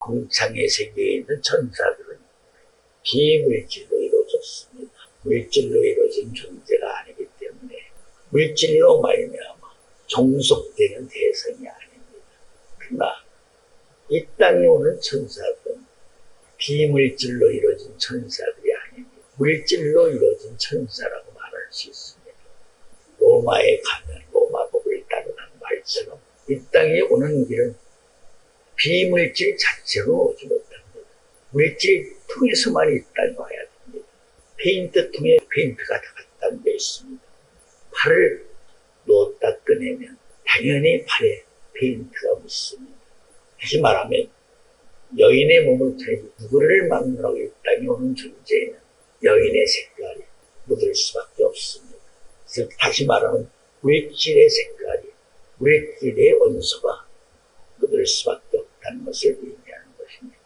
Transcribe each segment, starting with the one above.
궁창의 세계에 있는 천사들은 비물질로 이루어졌습니다. 물질로 이루어진 존재가 아니기 때문에 물질로 말미암아 종속되는 대상이 아닙니다. 그러나 이 땅에 오는 천사들은 비물질로 이루어진 천사들이 아닙니다. 물질로 이루어진 천사라고 말할 수 있습니다. 로마에 가면 로마법을 따르는 말처럼 이 땅에 오는 길은 비물질 자체로 오지 못합니다. 물질 통해서만 이 땅에 와야 됩니다. 페인트 통에 페인트가 다 갖다 앉아 있습니다. 팔을 놓았다 꺼내면 당연히 팔에 페인트가 묻습니다. 다시 말하면 여인의 몸을 통해 누구를 막론하고 이 땅에 오는 존재에는 여인의 색깔이 묻을 수밖에 없습니다. 그래서 다시 말하면 물질의 색깔이 물질의 원소가 묻을 수밖에 없다는 것을 의미하는 것입니다.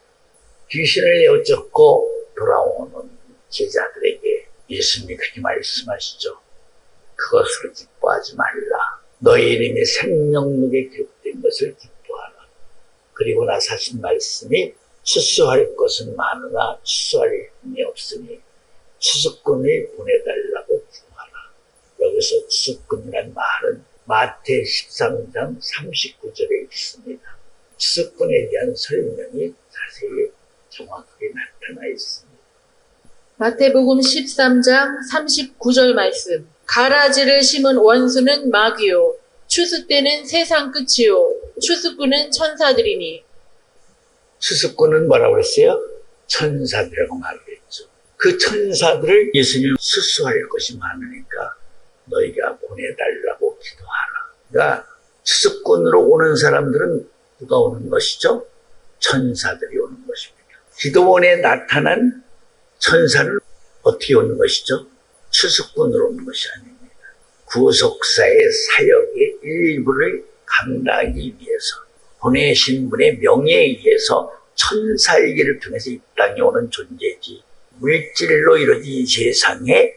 귀신을 내어쫓고 돌아오는 제자들에게 예수님이 그렇게 말씀하시죠. 그것으로 기뻐하지 말라. 너희 이름이 생명록에 기록된 것을 기뻐하라. 그리고 나서 하신 말씀이 추수할 것은 많으나 추수할 힘이 없으니 추수꾼을 보내달라고 구하라. 여기서 추수꾼이란 말은 마태 13장 39절에 있습니다. 추수꾼에 대한 설명이 자세히 정확하게 나타나 있습니다. 마태복음 13장 39절 말씀. 가라지를 심은 원수는 마귀요 추수 때는 세상 끝이요 추수꾼은 천사들이니. 추수꾼은 뭐라고 그랬어요? 천사들이라고 말했죠. 그 천사들을 예수님은 수수할 것이 많으니까 너희가 보내달라고 기도하라. 그러니까 추수꾼으로 오는 사람들은 누가 오는 것이죠? 천사들이 오는 것입니다. 기도원에 나타난 천사는 어떻게 오는 것이죠? 추수꾼으로 오는 것이 아닙니다. 구속사의 사역의 일부를 감당하기 위해서 보내신 분의 명예에 의해서 천사의 길을 통해서 이 땅에 오는 존재지 물질로 이루어진 이 세상에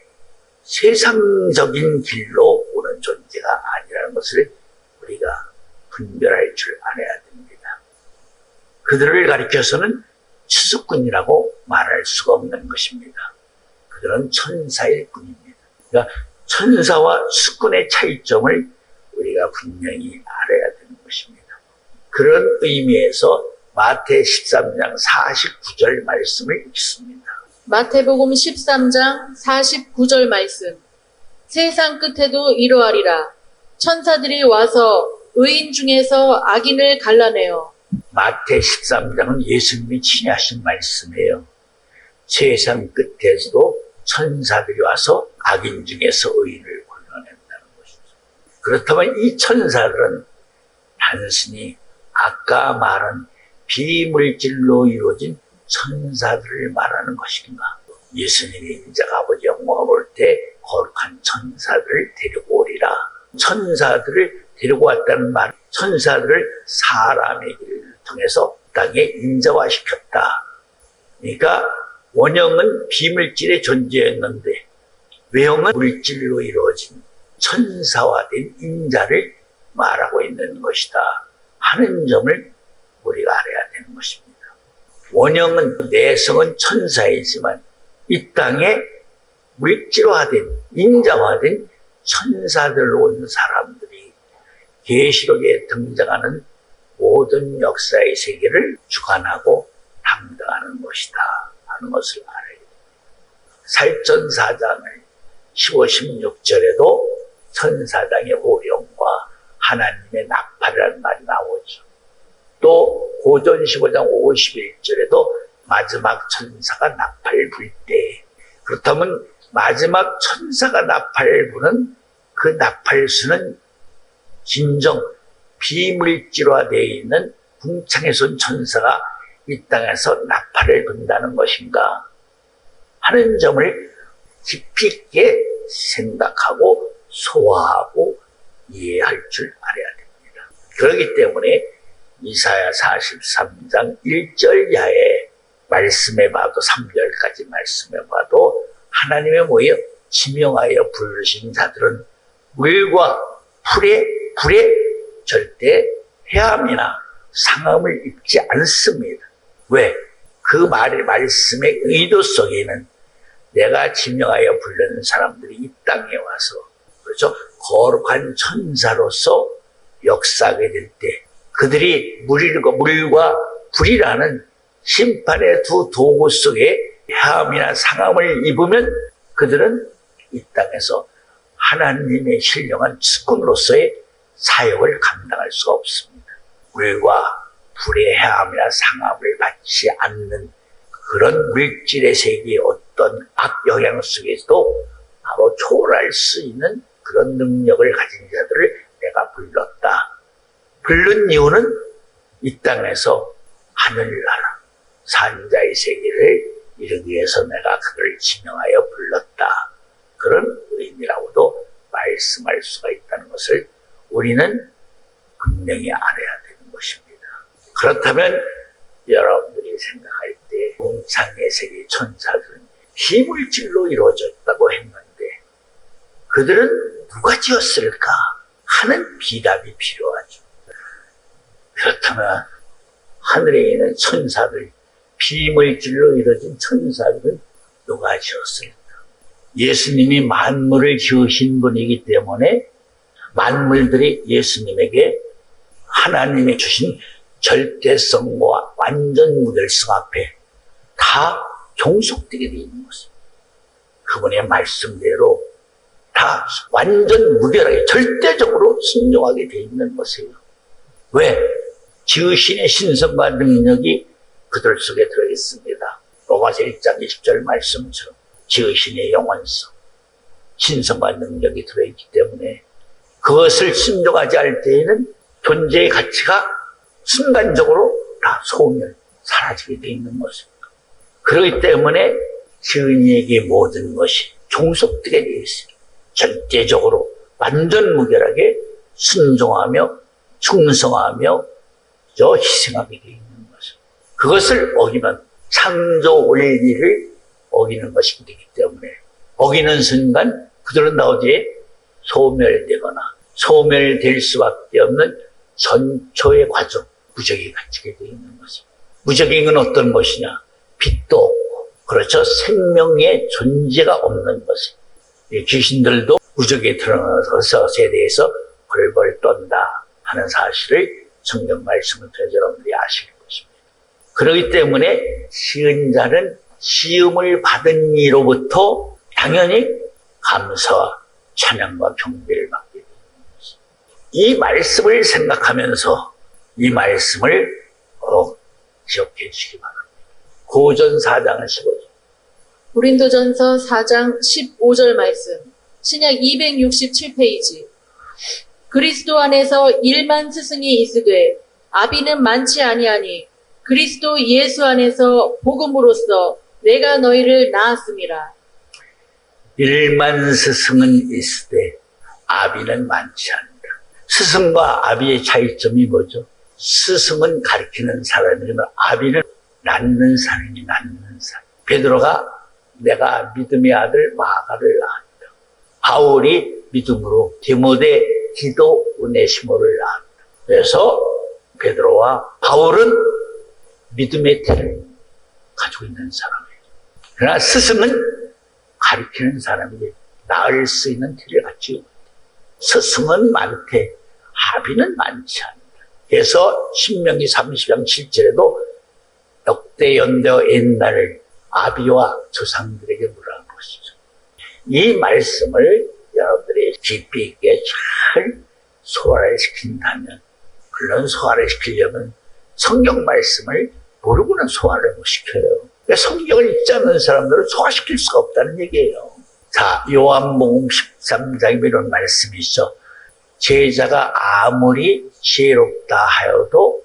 세상적인 길로 오는 존재가 아니라는 것을 우리가 분별할 줄 알아야 됩니다. 그들을 가리켜서는 추수꾼이라고 말할 수가 없는 것입니다. 그들은 천사일 뿐입니다. 그러니까 천사와 추수꾼의 차이점을 우리가 분명히 알아야 되는 것입니다. 그런 의미에서 마태 13장 49절 말씀을 읽습니다. 마태복음 13장 49절 말씀. 세상 끝에도 이러하리라. 천사들이 와서 의인 중에서 악인을 갈라내어. 마태 13장은 예수님이 친히 하신 말씀이에요. 세상 끝에서도 천사들이 와서 악인 중에서 의인을 골라낸다는 것이죠. 그렇다면 이 천사들은 단순히 아까 말한 비물질로 이루어진 천사들을 말하는 것인가? 예수님이 이제 아버지 영광을 볼 때 거룩한 천사들을 데리고 오리라. 천사들을 데리고 왔다는 말, 천사들을 사람의 길을 통해서 땅에 인자화시켰다. 그러니까 원형은 비물질의 존재였는데 외형은 물질로 이루어진 천사화된 인자를 말하고 있는 것이다 하는 점을 우리가 알아야 되는 것입니다. 원형은 내성은 천사이지만 이 땅에 물질화된 인자화된 천사들로 온 사람들이 계시록에 등장하는 모든 역사의 세계를 주관하고 담당하는 것이다 하는 것을 알아야 됩니다. 살전 4장을 15, 16절에도 천사장의 호령과 하나님의 나팔이라는 말이 나오죠. 또 고전 15장 51절에도 마지막 천사가 나팔을 불 때, 그렇다면 마지막 천사가 나팔을 부는 그 나팔수는 진정 비물질화되어 있는 궁창에서 온 천사가 이 땅에서 나팔을 분다는 것인가 하는 점을 깊이 있게 생각하고 소화하고 이해할 줄 알아야 됩니다. 그렇기 때문에 이사야 43장 1절 야에 말씀해 봐도 3절까지 말씀해 봐도 하나님의 모여 지명하여 부르신 자들은 물과 불에 절대 해함이나 상함을 입지 않습니다. 왜? 그 말씀의 의도 속에는 내가 지명하여 부르는 사람들이 이 땅에 와서, 그렇죠? 거룩한 천사로서 역사하게 될 때, 그들이 물과 불이라는 심판의 두 도구 속에 해함이나 상함을 입으면 그들은 이 땅에서 하나님의 신령한 측근으로서의 사역을 감당할 수가 없습니다. 물과 불의 해함이나 상함을 받지 않는 그런 물질의 세계의 어떤 악영향 속에서도 바로 초월할 수 있는 그런 능력을 가진 자들을 내가 불렀다. 부른 이유는 이 땅에서 하늘나라, 산자의 세계를 이루기 위해서 내가 그를 지명하여 불렀다. 그런 의미라고도 말씀할 수가 있다는 것을 우리는 분명히 알아야 되는 것입니다. 그렇다면 여러분들이 생각할 때 공창의 세계 천사들은 비물질로 이루어졌다고 했는데 그들은 누가 지었을까 하는 비답이 필요하죠. 그렇다면 하늘에 있는 천사들, 비물질로 이루어진 천사들은 누가 지었을까? 예수님이 만물을 지으신 분이기 때문에 만물들이 예수님에게 하나님이 주신 절대성과 완전 무결성 앞에 다 종속되게 되어 있는 것입니다. 그분의 말씀대로 다 완전 무결하게 절대적으로 순종하게 되어 있는 것이에요. 왜? 지으신의 신성과 능력이 그들 속에 들어있습니다. 로마서 1장 20절 말씀처럼 지으신의 영원성, 신성과 능력이 들어있기 때문에 그것을 순종하지 않을 때에는 존재의 가치가 순간적으로 다 소멸, 사라지게 되어 있는 것입니다. 그렇기 때문에 지은이에게 모든 것이 종속되게 되어 있습니다. 절대적으로 완전 무결하게 순종하며 충성하며 희생하게 되어 있는 것입니다. 그것을 어기면 창조 원리를 어기는 것이기 때문에 어기는 순간 그들은 나 어디에 소멸되거나 소멸될 수밖에 없는 전초의 과정, 무적이 갇히게 되어 있는 것입니다. 무적인 건 어떤 것이냐? 빛도 없고, 그렇죠? 생명의 존재가 없는 것입니다. 귀신들도 무적에 드러나서 세대에서 벌벌 떤다 하는 사실을 성경 말씀을 통해서 여러분들이 아실 것입니다. 그렇기 때문에 시은 자는 시음을 받은 이로부터 당연히 감사와 찬양과 경배를 받게 됩니다. 이 말씀을 생각하면서 이 말씀을 기억해 주시기 바랍니다. 고전 4장 15절. 고린도전서 4장 15절 말씀. 신약 267페이지. 그리스도 안에서 1만 스승이 있으되 아비는 많지 아니하니 그리스도 예수 안에서 복음으로써 내가 너희를 낳았음이라. 1만 스승은 있으되 아비는 많지 않다. 스승과 아비의 차이점이 뭐죠? 스승은 가르치는 사람이면 아비는 낳는 사람이 낳는 사람. 베드로가 내가 믿음의 아들 마가를 낳았다. 바울이 믿음으로 디모데, 디도, 오네시모를 낳았다. 그래서 베드로와 바울은 믿음의 태를 가지고 있는 사람이에요. 그러나 스승은 가르치는 사람이 낳을 수 있는 태를 가지고 있다. 스승은 많되 아비는 많지 않다. 그래서 신명기 30장 7절에도 역대연대와 옛날을 아비와 조상들에게 물어한 것이죠. 이 말씀을 여러분들이 깊이 있게 잘 소화를 시킨다면, 물론 소화를 시키려면 성경 말씀을 모르고는 소화를 못 시켜요. 그러니까 성경을 읽지 않는 사람들은 소화시킬 수가 없다는 얘기예요. 자, 요한복음 13장에 이런 말씀이 있어. 제자가 아무리 지혜롭다 하여도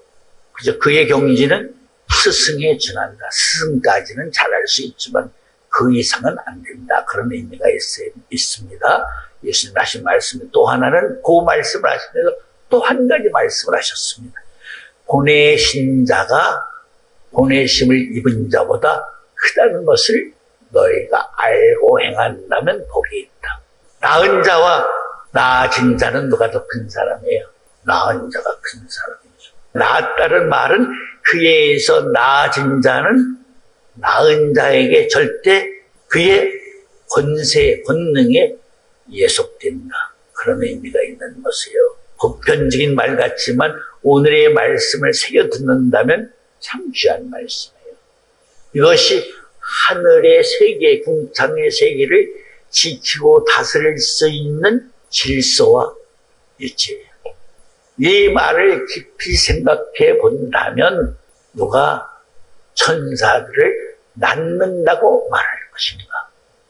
그저 그의 경지는 스승에 준한다. 스승까지는 잘할 수 있지만 그 이상은 안 된다. 그런 의미가 있습니다. 예수님 하신 말씀은 또 하나는 그 말씀을 하시면서 또 한 가지 말씀을 하셨습니다. 보내신 자가 보내심을 입은 자보다 크다는 것을 너희가 알고 행한다면 복이 있다. 낳은 자와 낳아진 자는 누가 더 큰 사람이에요? 낳은 자가 큰 사람이죠. 나았다는 말은 그에 의해서 나아진 자는 나은 자에게 절대 그의 권세, 권능에 예속된다. 그런 의미가 있는 것이에요. 보편적인 말 같지만 오늘의 말씀을 새겨 듣는다면 참 귀한 말씀이에요. 이것이 하늘의 세계, 궁창의 세계를 지키고 다스릴 수 있는 질서와 이치예요. 이 말을 깊이 생각해 본다면 누가 천사들을 낳는다고 말할 것인가?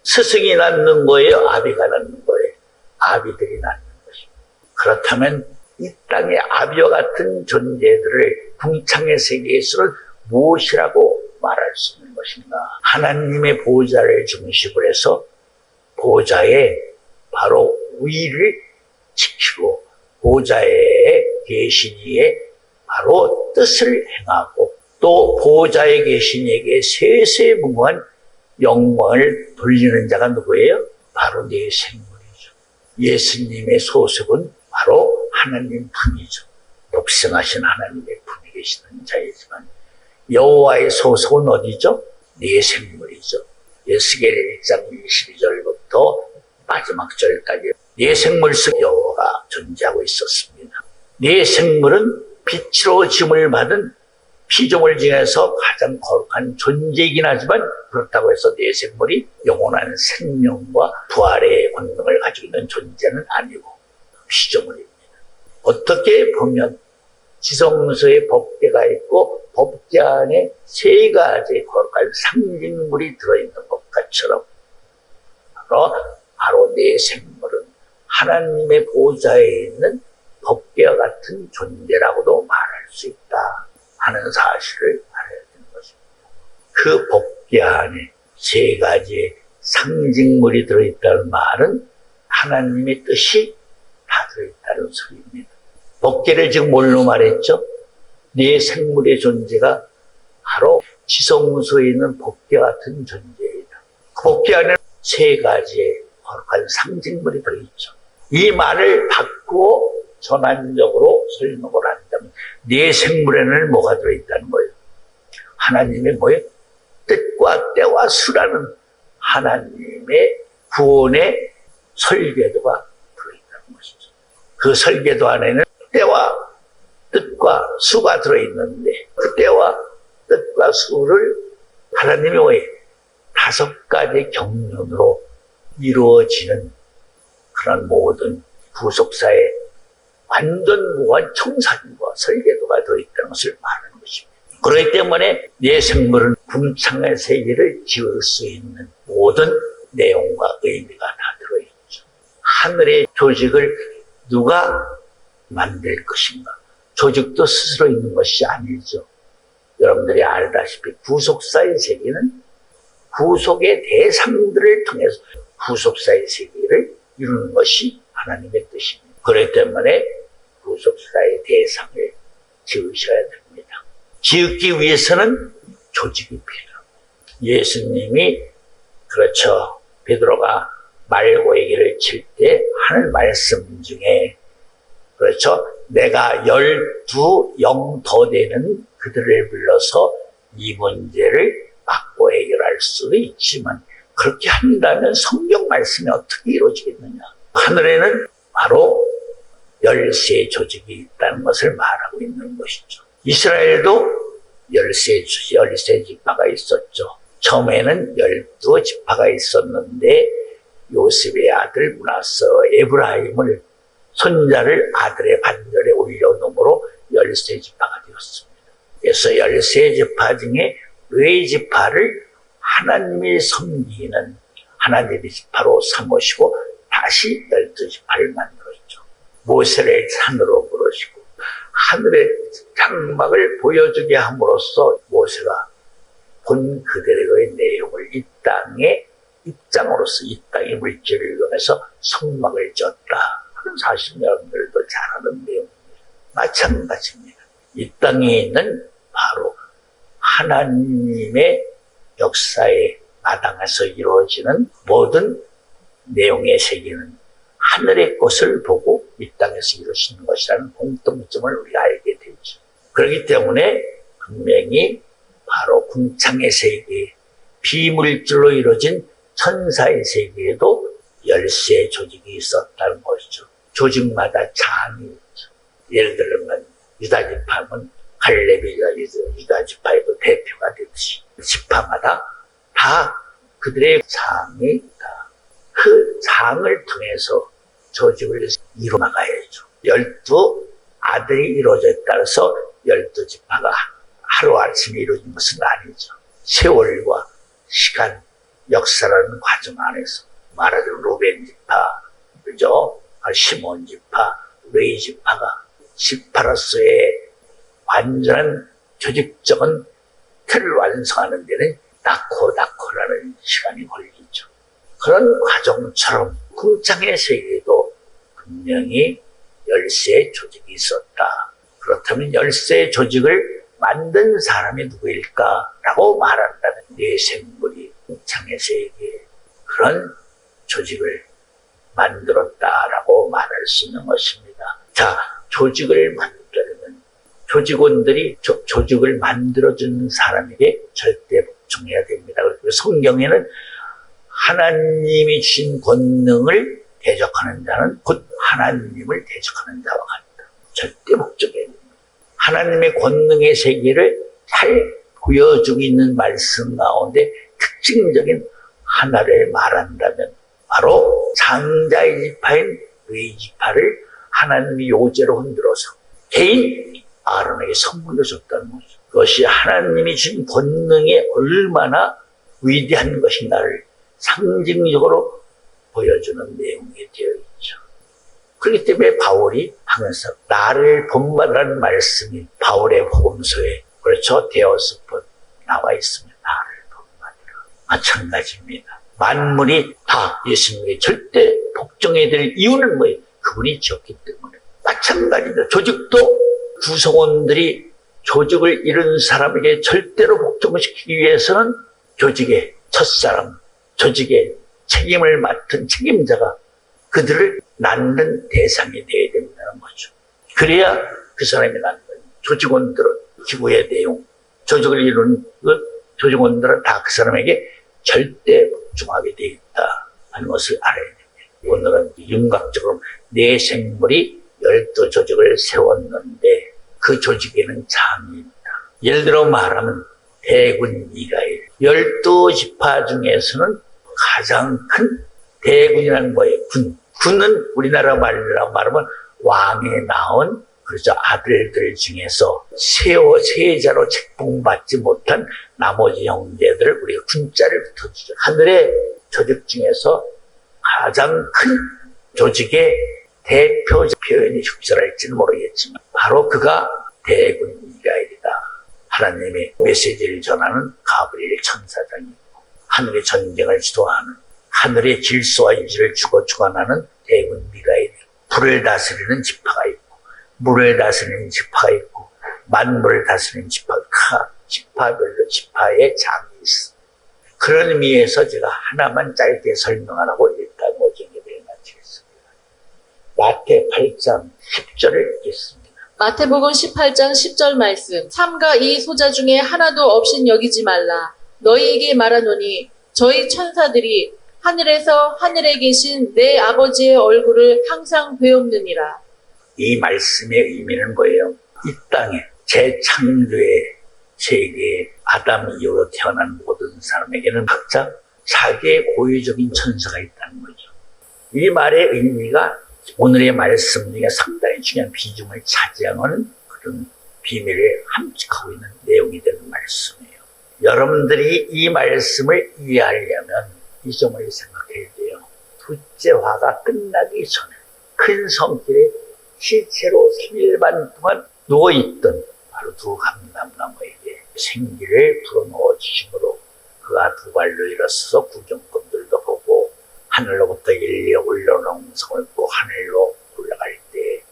스승이 낳는 거예요? 아비가 낳는 거예요? 아비들이 낳는 것입니다. 그렇다면 이 땅의 아비와 같은 존재들을 궁창의 세계에서는 무엇이라고 말할 수 있는 것인가? 하나님의 보좌를 중심으로 해서 보좌에 바로 위를 지키고 보좌에 계신 이의 바로 뜻을 행하고 또 보좌에 계신 이에게 세세무궁한 영광을 돌리는 자가 누구예요? 바로 내 생물이죠. 예수님의 소속은 바로 하나님 품이죠. 독생하신 하나님의 품에 계시는 자이지만 여호와의 소속은 어디죠? 내 생물이죠. 에스겔 1장 22절부터 마지막 절까지 내 생물 속 여호와가 존재하고 있었습니다. 내 생물은 빛으로 지음을 받은 피조물 중에서 가장 거룩한 존재이긴 하지만 그렇다고 해서 내 생물이 영원한 생명과 부활의 권능을 가지고 있는 존재는 아니고 피조물입니다. 어떻게 보면 지성소에 법궤가 있고 법궤 안에 세 가지 거룩한 상징물이 들어있는 것처럼 바로 내 생물은 하나님의 보좌에 있는 법궤와 같은 존재라고도 말할 수 있다 하는 사실을 알아야 되는 것입니다. 그 법궤 안에 세 가지의 상징물이 들어있다는 말은 하나님의 뜻이 다 들어있다는 소리입니다. 법궤를 지금 뭘로 말했죠? 내 생물의 존재가 바로 지성소에 있는 법궤 같은 존재이다. 그 법궤 안에 세 가지의 거룩한 상징물이 들어있죠. 이 말을 바꾸어 전환적으로 설명을 한다면 내 생물에는 뭐가 들어있다는 거예요? 하나님의 뭐예요? 뜻과 때와 수라는 하나님의 구원의 설계도가 들어있다는 것이죠. 그 설계도 안에는 때와 뜻과 수가 들어있는데 그 때와 뜻과 수를 하나님이 왜 5가지 경륜으로 이루어지는 그런 모든 구속사의 완전 무한 청산과 설계도가 들어있다는 것을 말하는 것입니다. 그렇기 때문에 내 생물은 궁창의 세계를 지을 수 있는 모든 내용과 의미가 다 들어있죠. 하늘의 조직을 누가 만들 것인가? 조직도 스스로 있는 것이 아니죠. 여러분들이 알다시피 구속사의 세계는 구속의 대상들을 통해서 구속사의 세계를 이루는 것이 하나님의 뜻입니다. 그렇기 때문에 구속사의 대상을 지으셔야 됩니다. 지었기 위해서는 조직이 필요합니다. 예수님이 그렇죠. 베드로가 말고기를 칠 때 하는 말씀 중에 그렇죠. 내가 12 영 더 되는 그들을 불러서 이 문제를 막고 해결할 수도 있지만 그렇게 한다면 성경 말씀이 어떻게 이루어지겠느냐. 하늘에는 바로 13 조직이 있다는 것을 말하고 있는 것이죠. 이스라엘도 13 지파가 있었죠. 처음에는 12지파가 있었는데 요셉의 아들 므낫세 에브라임을 손자를 아들의 반열에 올려놓음으로 13지파가 되었습니다. 그래서 13지파 중에 4지파를 하나님이 섬기는 하나님의 지파로 삼으시고 다시 12지파를 만들었죠. 모세를 산으로 부르시고 하늘의 장막을 보여주게 함으로써 모세가 본 그대로의 내용을 이 땅의 입장으로서 이 땅의 물질을 이용해서 성막을 졌다 하는 사실 여러분들도 잘 아는 내용입니다. 마찬가지입니다. 이 땅에 있는 바로 하나님의 역사의 마당에서 이루어지는 모든 내용의 세계는 하늘의 것을 보고 이 땅에서 이루어지는 것이라는 공통점을 우리가 알게 되죠. 그렇기 때문에 분명히 바로 궁창의 세계, 비물질로 이루어진 천사의 세계에도 열쇠 조직이 있었다는 것이죠. 조직마다 장이 있죠. 예를 들면 유다지파는 갈렙이 유다지파에도 대표가 되듯이 지파마다 다 그들의 장이 있다. 그 장을 통해서 조직을 이루어나가야죠. 12 아들이 이루어졌다고 따라서 12지파가 하루아침에 이루어진 것은 아니죠. 세월과 시간, 역사라는 과정 안에서 말하자면 루벤 지파, 그죠? 시몬 지파, 레위 지파가 지파로서의 완전한 조직적인 틀을 완성하는 데는 낳고라는 시간이 걸리죠. 그런 과정처럼 궁창의 세계에도 분명히 열쇠 조직이 있었다. 그렇다면 열쇠 조직을 만든 사람이 누구일까라고 말한다면 뇌생물이 궁창의 세계에 그런 조직을 만들었다라고 말할 수 있는 것입니다. 자, 조직을 만들려면 조직원들이 조직을 만들어주는 사람에게 절대 복종해야 됩니다. 그래서 성경에는 하나님이 주신 권능을 대적하는 자는 곧 하나님을 대적하는 자와 같다. 절대 복종해야 됩니다. 하나님의 권능의 세계를 잘 보여주고 있는 말씀 가운데 특징적인 하나를 말한다면 바로 장자의 지파인 레위 지파를 하나님이 요제로 흔들어서 개인 아론에게 선물로 줬다는 거죠. 그것이 하나님이 준 권능이 얼마나 위대한 것인가를 상징적으로 보여주는 내용이 되어 있죠. 그렇기 때문에 바울이 하면서 나를 본받으라는 말씀이 바울의 복음서에 그렇죠. 대여섯 번 나와 있습니다. 나를 본받으라. 마찬가지입니다. 만물이 다 예수님에게 절대 복종해야 될 이유는 뭐예요? 그분이 지었기 때문에. 마찬가지입니다. 조직도 구성원들이 조직을 이룬 사람에게 절대로 복종을 시키기 위해서는 조직의 첫사람, 조직의 책임을 맡은 책임자가 그들을 낳는 대상이 되어야 된다는 거죠. 그래야 그 사람이 낳는 조직원들은 기구의 내용, 조직을 이룬 그 조직원들은 다 그 사람에게 절대 복종하게 되어 있다 하는 것을 알아야 됩니다. 오늘은 윤곽적으로 네 생물이 12조직을 세웠는데 그 조직에는 장이 있다. 예를 들어 말하면 대군 미가엘 12지파 중에서는 가장 큰 대군이라는 거예요. 군은 우리나라 말로 말하면 왕에 나온 그렇죠. 아들들 중에서 세자로 책봉받지 못한 나머지 형제들을 우리가 군자를 붙여주죠. 하늘의 조직 중에서 가장 큰 조직의 대표 표현이 적절할지는 모르겠지만 바로 그가 대군 미가엘이다. 하나님의 메시지를 전하는 가브리엘 천사장이고 하늘의 전쟁을 주도하는 하늘의 질서와 인지를 주관하는 대군 미가엘이고 불을 다스리는 지파가 있고 물을 다스리는 지파가 있고 만물을 다스리는 지파가 지파별로 지파의 장이 있어. 그런 의미에서 제가 하나만 짧게 설명하라고 일단 오정예배에 마치겠습니다. 마태 8장 10절을 읽겠습니다. 마태복음 18장 10절 말씀. 삼가 이 소자 중에 하나도 없인 여기지 말라. 너희에게 말하노니 저희 천사들이 하늘에서 하늘에 계신 내 아버지의 얼굴을 항상 배웁느니라. 이 말씀의 의미는 뭐예요? 이 땅에 재창조의 세계에 아담 이후로 태어난 모든 사람에게는 각자 자기의 고유적인 천사가 있다는 거죠. 이 말의 의미가 오늘의 말씀 중에 상당히 중요한 비중을 차지하는 그런 비밀을 함축하고 있는 내용이 되는 말씀이에요. 여러분들이 이 말씀을 이해하려면 이 점을 생각해야 돼요. 둘째화가 끝나기 전에 큰 성길에 실체로 3일 반 동안 누워있던 바로 두 감람나무에게 생기를 불어넣어 주심으로 그가 두 발로 일어서서 구경꾼들도 보고 하늘로부터 일리어 올라오는 성을 꼭 하늘로 올라갈 때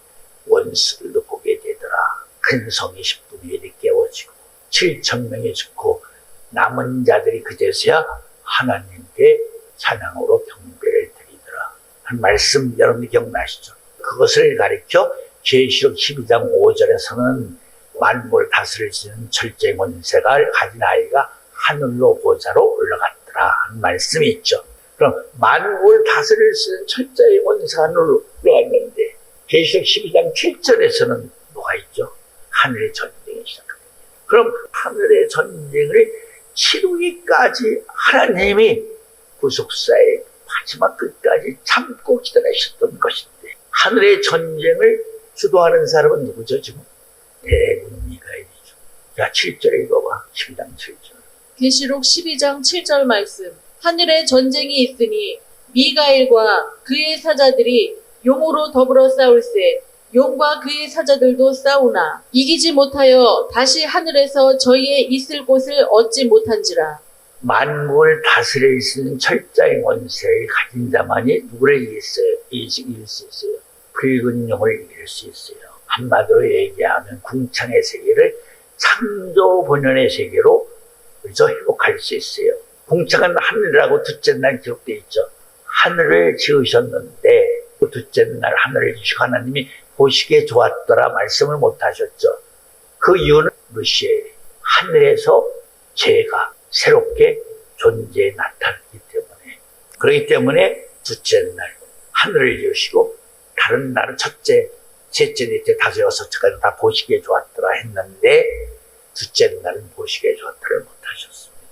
원수들도 보게 되더라. 큰 성이 10분의 1이 깨워지고 7,000명이 죽고 남은 자들이 그제서야 하나님께 찬양으로 경배를 드리더라. 한 말씀 여러분이 기억나시죠? 그것을 가리켜 계시록 12장 5절에서는 만물 다스릴 수 있는 철저히 권세가 가진 아이가 하늘로 보좌로 올라갔더라 하는 말씀이 있죠. 그럼 만물 다스릴 수 있는 철저히 권세가 하늘로 올라갔는데 계시록 12장 7절에서는 뭐가 있죠? 하늘의 전쟁이 시작합니다. 그럼 하늘의 전쟁을 치르기까지 하나님이 구속사의 마지막 끝까지 참고 기다리셨던 것인데 하늘의 전쟁을 주도하는 사람은 누구죠 지금? 대군 미가엘이죠. 자 7절에 읽어봐. 12장 7절. 계시록 12장 7절 말씀. 하늘에 전쟁이 있으니 미가엘과 그의 사자들이 용으로 더불어 싸울세 용과 그의 사자들도 싸우나 이기지 못하여 다시 하늘에서 저희의 있을 곳을 얻지 못한지라. 만국을 다스릴 수 있는 철저히 권세를 가진 자만이 누구를 이길 수 있어요? 붉은 용을 이길 수 있어요. 한마디로 얘기하면 궁창의 세계를 창조 본연의 세계로 그래서 회복할 수 있어요. 궁창은 하늘이라고 둘째 날 기록되어 있죠. 하늘을 지으셨는데 그 둘째 날 하늘을 지으시고 하나님이 보시기에 좋았더라 말씀을 못하셨죠. 그 이유는 무엇이에요? 하늘에서 죄가 새롭게 존재에 나타나기 때문에 그렇기 때문에 둘째 날 하늘을 지으시고 다른 날은 첫째, 셋째, 넷째, 다섯, 여섯째까지 다 보시기에 좋았더라 했는데 둘째 날은 보시기에 좋았더라 못하셨습니다.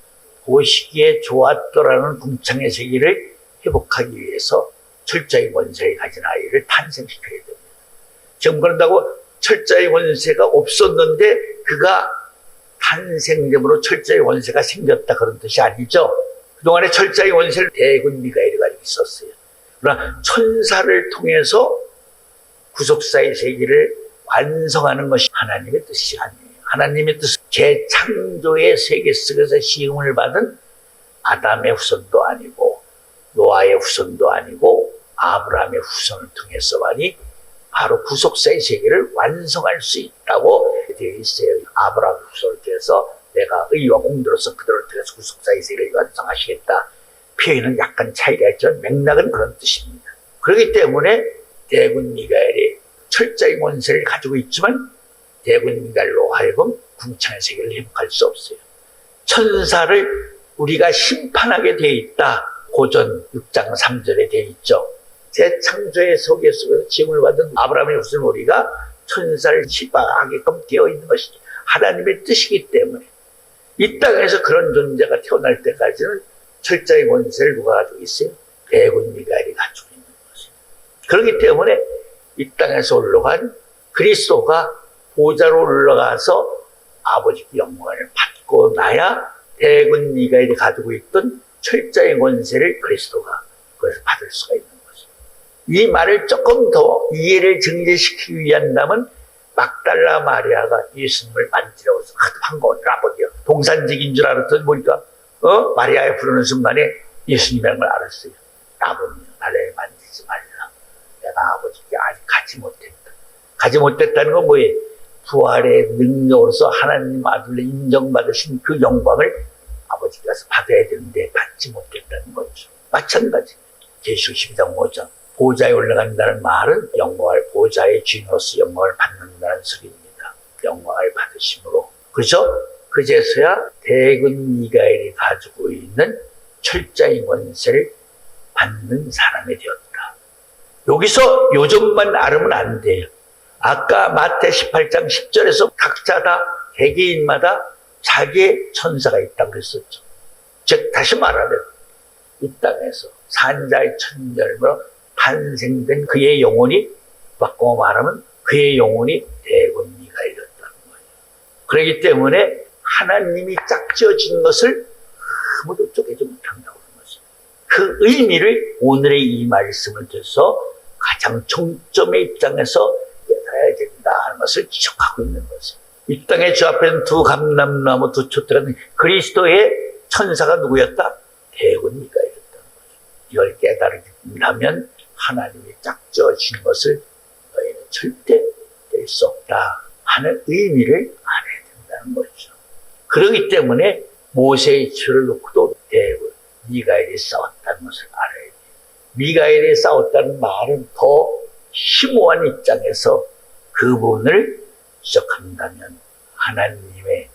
보시기에 좋았더라는 궁창의 세계를 회복하기 위해서 철저히 권세를 가진 아이를 탄생시켜야 됩니다. 지금 그런다고 철저히 권세가 없었는데 그가 탄생됨으로 철저히 권세가 생겼다 그런 뜻이 아니죠. 그동안에 철저히 권세를 대군 미가엘이 가지고 있었어요. 그러나 천사를 통해서 구속사의 세계를 완성하는 것이 하나님의 뜻이 아니에요. 하나님의 뜻은 재창조의 세계 속에서 시험을 받은 아담의 후손도 아니고 노아의 후손도 아니고 아브라함의 후손을 통해서만이 바로 구속사의 세계를 완성할 수 있다고 되어 있어요. 아브라함 후손을 통해서 내가 의와 공로로서 그들을 통해서 구속사의 세계를 완성하시겠다. 표현은 약간 차이가 있지만 맥락은 그런 뜻입니다. 그렇기 때문에 대군 미가엘이 철저히 권세를 가지고 있지만 대군 미가엘로 하여금 궁창의 세계를 회복할 수 없어요. 천사를 우리가 심판하게 되어 있다. 고전 6장 3절에 되어 있죠. 재창조의 세계 속에서 지음을 받은 아브라함의 후손 우리가 천사를 치바하게끔 되어 있는 것이죠. 하나님의 뜻이기 때문에 이 땅에서 그런 존재가 태어날 때까지는 철저히 권세를 누가 가지고 있어요? 대군 미가엘이 가지고 있는 것이에요. 그렇기 때문에 이 땅에서 올라간 그리스도가 보좌로 올라가서 아버지께 영광을 받고 나야 대군 미가엘이 가지고 있던 철저히 권세를 그리스도가 그것을 받을 수가 있는 것이죠. 이 말을 조금 더 이해를 증대시키기 위한다면 막달라 마리아가 예수님을 만지라고 해서 반가운 아버지요. 동산직인 줄 알았더니 보니까 마리아에 부르는 순간에 예수님이라는 걸 알았어요. 아버님 나를 만지지 말라. 내가 아버지께 아직 가지 못했다. 가지 못했다는 건 뭐예요? 부활의 능력으로서 하나님 아들로 인정받으신 그 영광을 아버지께서 받아야 되는데 받지 못했다는 거죠. 마찬가지입니다. 계시록 12장 5장 보좌에 올라간다는 말은 영광을 보좌의 주인으로서 영광을 받는다는 소리입니다. 영광을 받으심으로. 그죠? 그제서야 대군 미가엘이 가지고 있는 철저히 권세를 받는 사람이 되었다. 여기서 요점만 알으면 안 돼요. 아까 마태 18장 10절에서 각자 다 개개인마다 자기의 천사가 있다고 그랬었죠. 즉 다시 말하면 이 땅에서 산자의 천절로 탄생된 그의 영혼이 바꿔 말하면 그의 영혼이 대군 미가엘이었다는 거예요. 그렇기 때문에 하나님이 짝지어진 것을 아무도 쪼개지 못한다고 하는 것입니다. 그 의미를 오늘의 이 말씀을 통해서 가장 정점의 입장에서 깨달아야 된다 하는 것을 지적하고 있는 것입니다. 이 땅에 주 앞에는 두 감람나무 두 촛대라는 그리스도의 천사가 누구였다? 대군 미가엘이었다는 거죠. 이걸 깨달으면 하나님이 짝지어진 것을 너희는 절대 뗄 수 없다 하는 의미를 알아야 된다는 거죠. 그렇기 때문에 모세의 철을 놓고도 대군 미가엘이 싸웠다는 것을 알아야 돼요. 미가엘이 싸웠다는 말은 더 심오한 입장에서 그분을 지적한다면 하나님의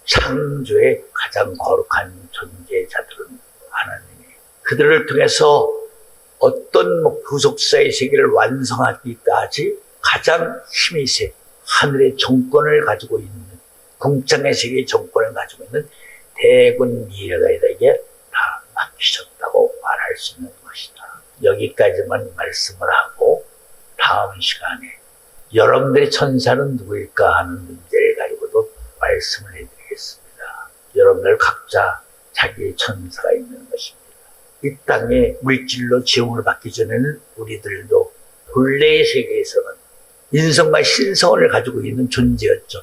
창조의 가장 거룩한 존재자들은 하나님이 그들을 통해서 어떤 구속사의 세계를 완성하기까지 가장 힘이 세 하늘의 정권을 가지고 있는 궁창의 세계의 정권을 가지고 있는 대군 미래가에게 다 맡기셨다고 말할 수 있는 것이다. 여기까지만 말씀을 하고 다음 시간에 여러분들의 천사는 누구일까 하는 문제를 가지고도 말씀을 해드리겠습니다. 여러분들 각자 자기의 천사가 있는 것입니다. 이 땅에 물질로 지음을 받기 전에는 우리들도 본래의 세계에서는 인성과 신성을 가지고 있는 존재였죠.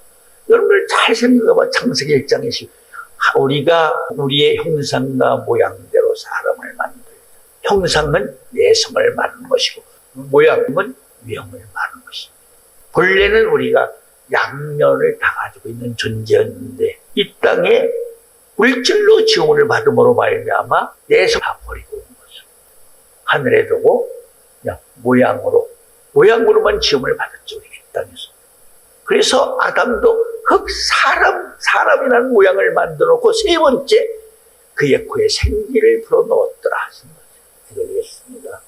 여러분들 잘 생각해봐. 창세기 1장에 우리가 우리의 형상과 모양대로 사람을 만들자. 형상은 내성을 말하는 것이고 모양은 위험을 말하는 것입니다. 본래는 우리가 양면을 다 가지고 있는 존재였는데 이 땅에 물질로 지음을 받음으로 말미암아 내성 다 버리고 온 거죠. 하늘에 두고 그냥 모양으로만 지음을 받았죠. 우리 이 땅에서. 그래서 아담도 사람이라는 모양을 만들어 놓고 세 번째 그의 코에 생기를 불어넣었더라 하신 거죠. 기도드리겠습니다.